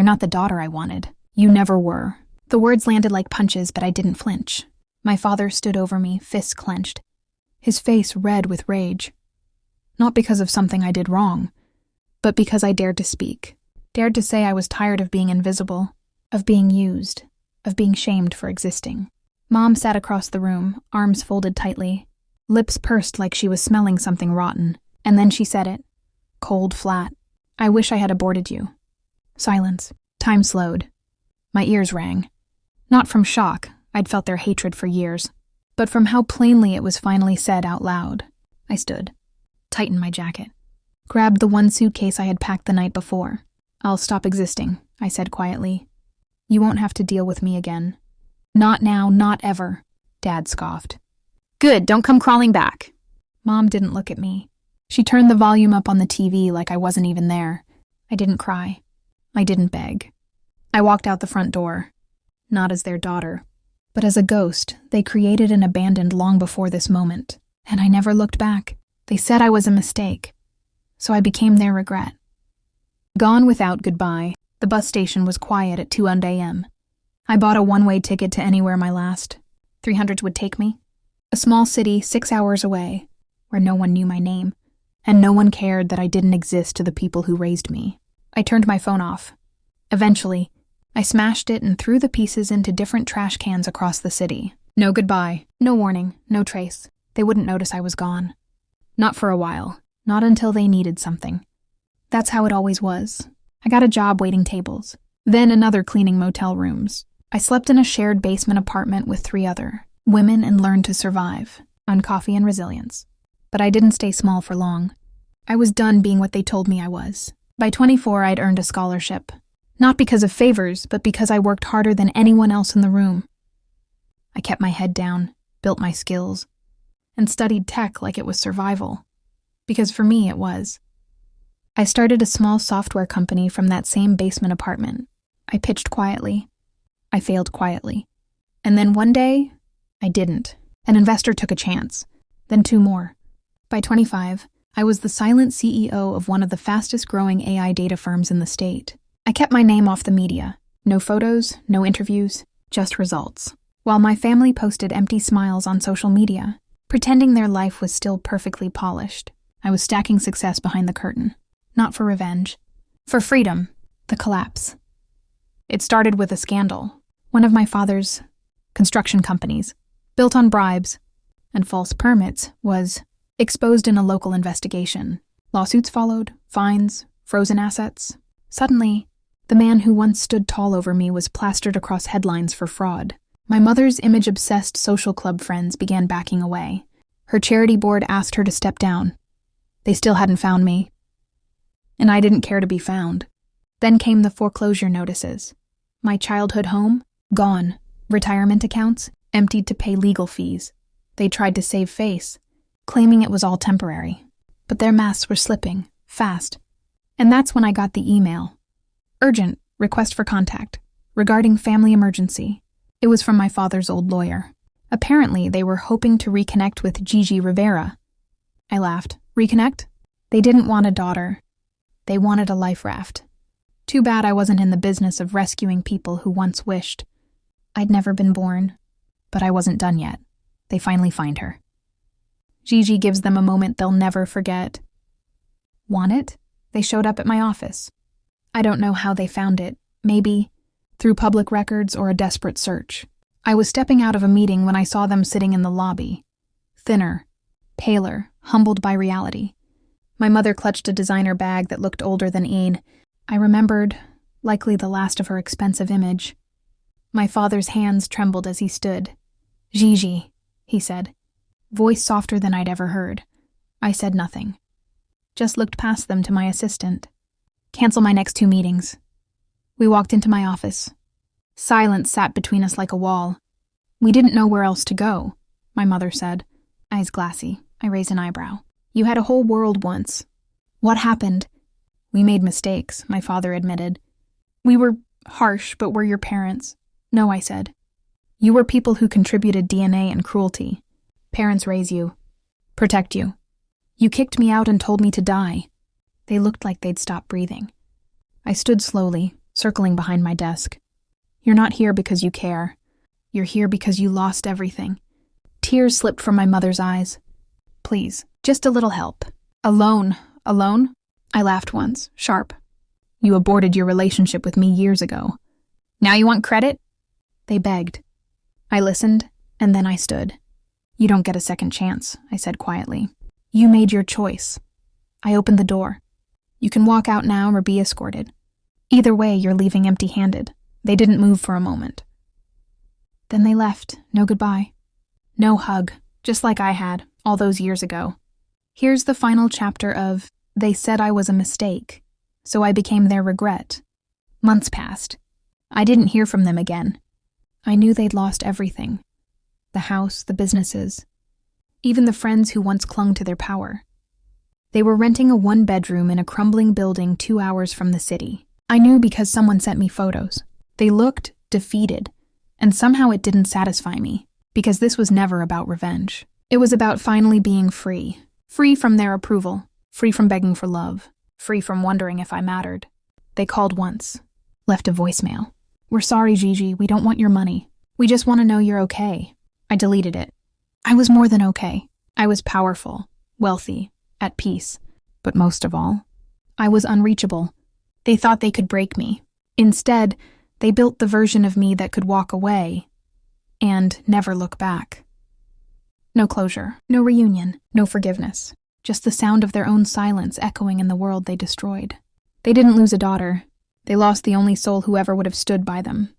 You're not the daughter I wanted. You never were." The words landed like punches, but I didn't flinch. My father stood over me, fists clenched, his face red with rage. Not because of something I did wrong, but because I dared to speak. Dared to say I was tired of being invisible, of being used, of being shamed for existing. Mom sat across the room, arms folded tightly, lips pursed like she was smelling something rotten, and then she said it. Cold, flat. "I wish I had aborted you." Silence. Time slowed. My ears rang. Not from shock, I'd felt their hatred for years, but from how plainly it was finally said out loud. I stood, tightened my jacket, grabbed the one suitcase I had packed the night before. "I'll stop existing," I said quietly. "You won't have to deal with me again." "Not now, not ever," Dad scoffed. "Good, don't come crawling back." Mom didn't look at me. She turned the volume up on the TV like I wasn't even there. I didn't cry. I didn't beg. I walked out the front door, not as their daughter, but as a ghost they created and abandoned long before this moment, and I never looked back. They said I was a mistake, so I became their regret. Gone without goodbye, the bus station was quiet at 2 a.m. I bought a one-way ticket to anywhere my last 300s would take me. A small city 6 hours away, where no one knew my name, and no one cared that I didn't exist to the people who raised me. I turned my phone off. Eventually, I smashed it and threw the pieces into different trash cans across the city. No goodbye, no warning, no trace. They wouldn't notice I was gone. Not for a while, not until they needed something. That's how it always was. I got a job waiting tables, then another cleaning motel rooms. I slept in a shared basement apartment with 3 other women and learned to survive on coffee and resilience. But I didn't stay small for long. I was done being what they told me I was. By 24, I'd earned a scholarship. Not because of favors, but because I worked harder than anyone else in the room. I kept my head down, built my skills, and studied tech like it was survival. Because for me, it was. I started a small software company from that same basement apartment. I pitched quietly. I failed quietly. And then one day, I didn't. An investor took a chance. Then 2 more. By 25, I was the silent CEO of one of the fastest-growing AI data firms in the state. I kept my name off the media. No photos, no interviews, just results. While my family posted empty smiles on social media, pretending their life was still perfectly polished, I was stacking success behind the curtain. Not for revenge. For freedom. The collapse. It started with a scandal. One of my father's construction companies, built on bribes and false permits, was exposed in a local investigation. Lawsuits followed, fines, frozen assets. Suddenly, the man who once stood tall over me was plastered across headlines for fraud. My mother's image-obsessed social club friends began backing away. Her charity board asked her to step down. They still hadn't found me, and I didn't care to be found. Then came the foreclosure notices. My childhood home, gone. Retirement accounts, emptied to pay legal fees. They tried to save face, claiming it was all temporary. But their masks were slipping, fast. And that's when I got the email. Urgent, request for contact, regarding family emergency. It was from my father's old lawyer. Apparently, they were hoping to reconnect with Gigi Rivera. I laughed. Reconnect? They didn't want a daughter. They wanted a life raft. Too bad I wasn't in the business of rescuing people who once wished. I'd never been born, but I wasn't done yet. They finally find her. Gigi gives them a moment they'll never forget. Want it? They showed up at my office. I don't know how they found it. Maybe through public records or a desperate search. I was stepping out of a meeting when I saw them sitting in the lobby. Thinner, paler, humbled by reality. My mother clutched a designer bag that looked older than Aid. I remembered, likely the last of her expensive image. My father's hands trembled as he stood. "Gigi," he said, voice softer than I'd ever heard. I said nothing. Just looked past them to my assistant. "Cancel my next 2 meetings." We walked into my office. Silence sat between us like a wall. "We didn't know where else to go," my mother said. Eyes glassy, I raised an eyebrow. "You had a whole world once. What happened?" "We made mistakes," my father admitted. "We were harsh, but we're your parents." "No," I said. "You were people who contributed DNA and cruelty. Parents raise you, protect you. You kicked me out and told me to die." They looked like they'd stopped breathing. I stood slowly, circling behind my desk. You're not here because you care. You're here because you lost everything. Tears slipped from my mother's eyes. Please, just a little help. Alone? I laughed once, sharp. You aborted your relationship with me years ago. Now you want credit? They begged. I listened, and then I stood. You don't get a second chance, I said quietly. You made your choice. I opened the door. You can walk out now or be escorted. Either way, you're leaving empty-handed. They didn't move for a moment. Then they left, no goodbye. No hug, just like I had, all those years ago. Here's the final chapter of They Said I Was a Mistake, so I became their regret. Months passed. I didn't hear from them again. I knew they'd lost everything. The house, the businesses, even the friends who once clung to their power. They were renting a one-bedroom in a crumbling building 2 hours from the city. I knew because someone sent me photos. They looked defeated, and somehow it didn't satisfy me, because this was never about revenge. It was about finally being free. Free from their approval, free from begging for love, free from wondering if I mattered. They called once, left a voicemail. We're sorry, Gigi, we don't want your money. We just want to know you're okay. I deleted it. I was more than okay. I was powerful, wealthy, at peace. But most of all, I was unreachable. They thought they could break me. Instead, they built the version of me that could walk away and never look back. No closure, no reunion, no forgiveness. Just the sound of their own silence echoing in the world they destroyed. They didn't lose a daughter. They lost the only soul who ever would have stood by them.